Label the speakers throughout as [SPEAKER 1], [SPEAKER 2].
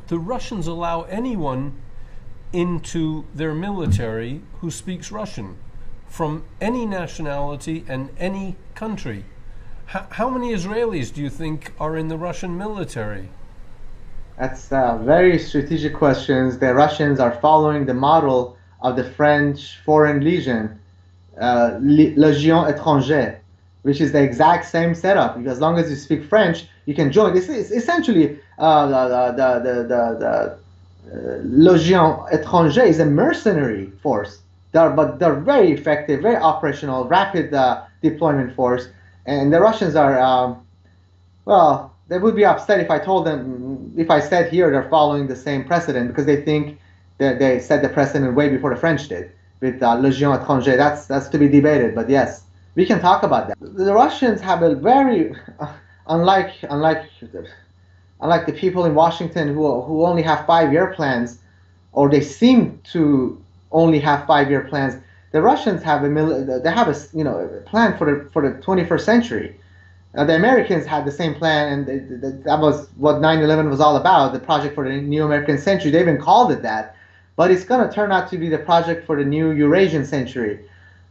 [SPEAKER 1] the Russians allow anyone into their military who speaks Russian from any nationality and any country. How many Israelis do you think are in the Russian military?
[SPEAKER 2] That's very strategic questions. The Russians are following the model of the French Foreign Legion, Légion étrangère, which is the exact same setup. As long as you speak French, you can join. This is essentially the Légion étrangère is a mercenary force. But they're very effective, very operational, rapid deployment force. And the Russians are, well, they would be upset if I told them, if I said here they're following the same precedent, because they think that they set the precedent way before the French did with Légion étrangère. That's to be debated, but yes, we can talk about that. The Russians have a very, unlike the people in Washington who only have 5-year plans, or they seem to only have 5-year plans. The Russians have a plan for the 21st century. The Americans had the same plan, and that was what 9/11 was all about, the project for the new American century. They even called it that. But it's going to turn out to be the project for the new Eurasian century,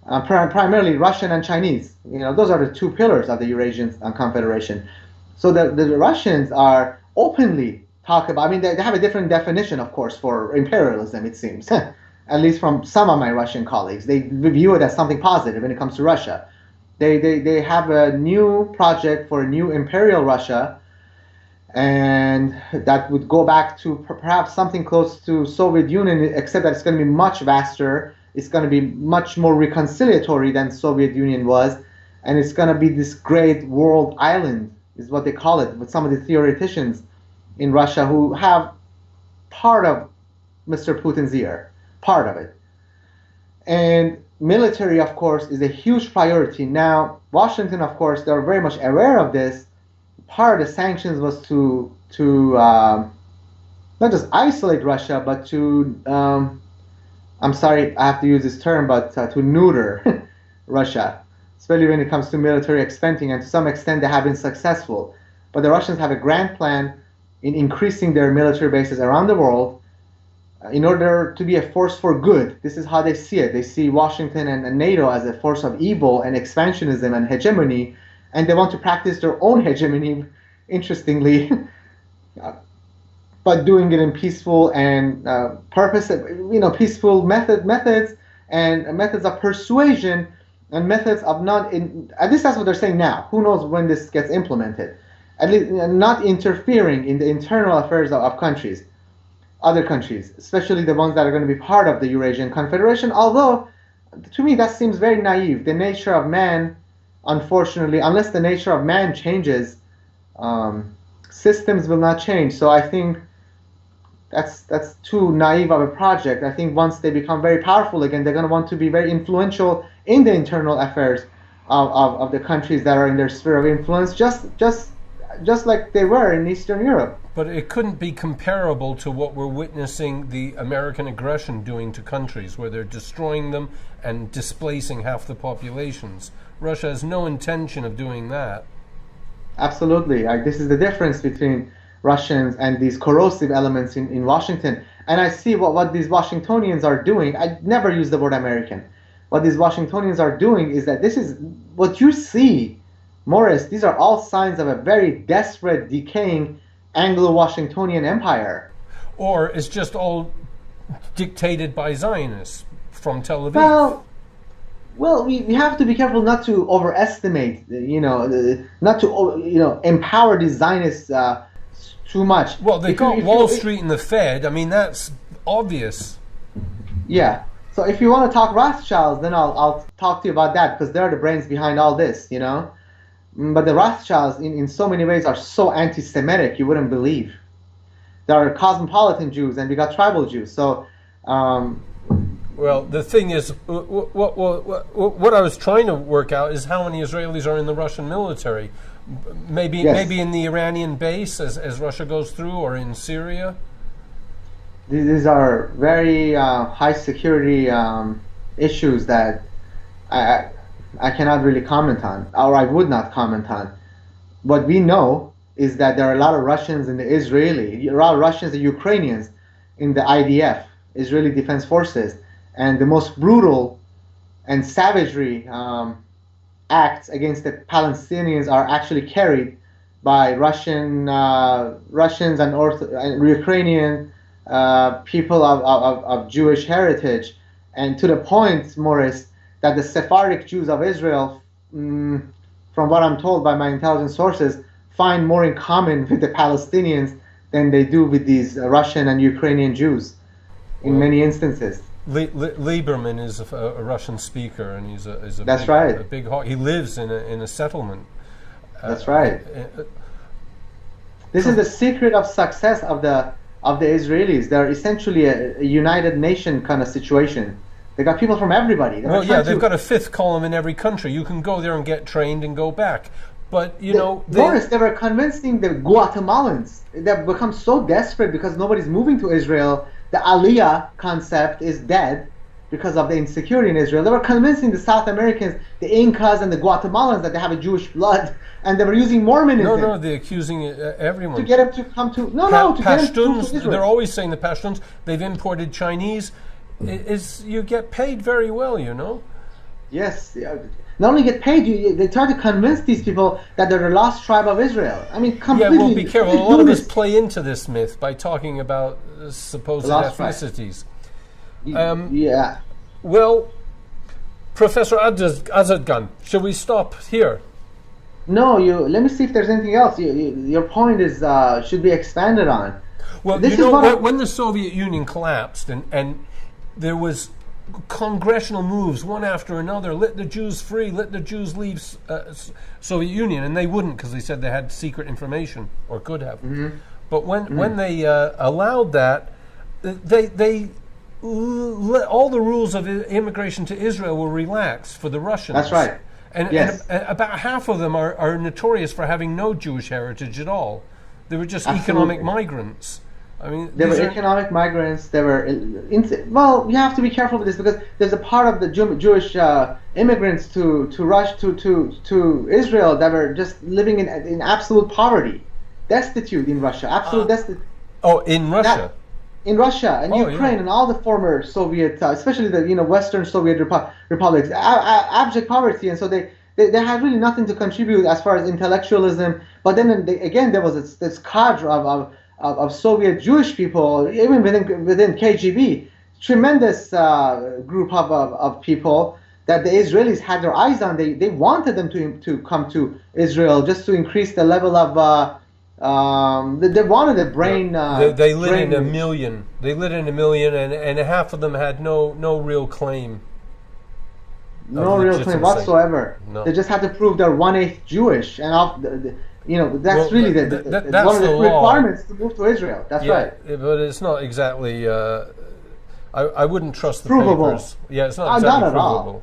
[SPEAKER 2] primarily Russian and Chinese. Those are the two pillars of the Eurasian Confederation. So the Russians are openly talk about, they have a different definition, of course, for imperialism, it seems. At least from some of my Russian colleagues. They view it as something positive when it comes to Russia. They have a new project for a new imperial Russia, and that would go back to perhaps something close to Soviet Union, except that it's going to be much vaster. It's going to be much more reconciliatory than Soviet Union was, and it's going to be this great world island, is what they call it, with some of the theoreticians in Russia who have part of Mr. Putin's ear, part of it. And military, of course, is a huge priority. Now, Washington, of course, they're very much aware of this. Part of the sanctions was to not just isolate Russia, but to, I'm sorry, I have to use this term, but to neuter Russia, especially when it comes to military expanding, and to some extent they have been successful. But the Russians have a grand plan in increasing their military bases around the world in order to be a force for good. This is how they see it. They see Washington and NATO as a force of evil and expansionism and hegemony, and they want to practice their own hegemony, interestingly, but doing it in peaceful and peaceful methods and methods of persuasion and methods of at least that's what they're saying now. Who knows when this gets implemented? At least not interfering in the internal affairs of countries. Other countries, especially the ones that are going to be part of the Eurasian Confederation, although to me that seems very naive. The nature of man, unfortunately, unless the nature of man changes, systems will not change. So I think that's too naive of a project. I think once they become very powerful again, they're going to want to be very influential in the internal affairs of the countries that are in their sphere of influence, just like they were in Eastern Europe.
[SPEAKER 1] But it couldn't be comparable to what we're witnessing the American aggression doing to countries, where they're destroying them and displacing half the populations. Russia has no intention of doing that.
[SPEAKER 2] Absolutely. This is the difference between Russians and these corrosive elements in Washington. And I see what these Washingtonians are doing. I never use the word American. What these Washingtonians are doing is that this is what you see, Morris. These are all signs of a very desperate, decaying Anglo-Washingtonian empire.
[SPEAKER 1] Or it's just all dictated by Zionists from Tel Aviv.
[SPEAKER 2] Well, we have to be careful not to overestimate, not to, empower these Zionists too much.
[SPEAKER 1] Well, they got Wall Street and the Fed. That's obvious.
[SPEAKER 2] Yeah. So if you want to talk Rothschilds, then I'll talk to you about that, because they're the brains behind all this, But the Rothschilds, in so many ways, are so anti-Semitic, you wouldn't believe. There are cosmopolitan Jews, and we got tribal Jews. So,
[SPEAKER 1] well, the thing is, what I was trying to work out is how many Israelis are in the Russian military. Maybe in the Iranian base as Russia goes through, or in Syria.
[SPEAKER 2] These are very high security issues that I cannot really comment on, or I would not comment on. What we know is that there are a lot of Russians and a lot of Russians and Ukrainians in the IDF, Israeli Defense Forces, and the most brutal and savagery acts against the Palestinians are actually carried by Russians and Ukrainian people of Jewish heritage, and to the point, Morris, that the Sephardic Jews of Israel, from what I'm told by my intelligence sources, find more in common with the Palestinians than they do with these Russian and Ukrainian Jews in many instances.
[SPEAKER 1] Lieberman is a Russian speaker, and he's a
[SPEAKER 2] That's
[SPEAKER 1] big,
[SPEAKER 2] right.
[SPEAKER 1] a big he lives in a settlement.
[SPEAKER 2] That's right. This is the secret of success of the Israelis. They're essentially a United Nation kind of situation. They got people from everybody.
[SPEAKER 1] They've got a fifth column in every country. You can go there and get trained and go back. But
[SPEAKER 2] Boris, they were convincing the Guatemalans. They've become so desperate because nobody's moving to Israel. The Aliyah concept is dead because of the insecurity in Israel. They were convincing the South Americans, the Incas and the Guatemalans, that they have a Jewish blood, and they were using Mormonism.
[SPEAKER 1] No, they're accusing everyone.
[SPEAKER 2] To get them to come to... to get them to move to Israel.
[SPEAKER 1] They're always saying the Pashtuns, they've imported Chinese. You get paid very well,
[SPEAKER 2] Yes. Not only get paid, they try to convince these people that they're the lost tribe of Israel. I mean, completely...
[SPEAKER 1] Yeah, well, be careful. A lot of us play into this myth by talking about supposed ethnicities.
[SPEAKER 2] Yeah.
[SPEAKER 1] Well, Professor Azadgan, shall we stop here?
[SPEAKER 2] No, let me see if there's anything else. Your point is should be expanded on.
[SPEAKER 1] Well, when the Soviet Union collapsed and there was congressional moves one after another, let the Jews free, let the Jews leave Soviet Union, and they wouldn't because they said they had secret information or could have. Mm-hmm. But when they allowed that, all the rules of immigration to Israel were relaxed for the Russians.
[SPEAKER 2] That's right.
[SPEAKER 1] And about half of them are notorious for having no Jewish heritage at all. They were just economic migrants. I mean,
[SPEAKER 2] they were economic migrants. They were well. You have to be careful with this because there's a part of the Jewish immigrants to Israel that were just living in absolute poverty, destitute in Russia, absolute destitute.
[SPEAKER 1] Oh, in Russia.
[SPEAKER 2] In Russia and Ukraine and all the former Soviet, especially the Western Soviet republics, abject poverty, and so they had really nothing to contribute as far as intellectualism. But then again, there was this cadre of Soviet Jewish people, even within KGB, tremendous group of people that the Israelis had their eyes on. They wanted them to come to Israel just to increase the level of. They wanted a brain.
[SPEAKER 1] They lit in a million. They lit in a million, and half of them had no real claim.
[SPEAKER 2] No real claim whatsoever.
[SPEAKER 1] No.
[SPEAKER 2] They just had to prove they're 1/8 Jewish, and that's really
[SPEAKER 1] that's
[SPEAKER 2] one of the
[SPEAKER 1] law.
[SPEAKER 2] requirements to move to Israel. That's right.
[SPEAKER 1] But it's not exactly. I wouldn't trust the
[SPEAKER 2] provable.
[SPEAKER 1] papers. Yeah, it's not exactly
[SPEAKER 2] not at all.
[SPEAKER 1] provable.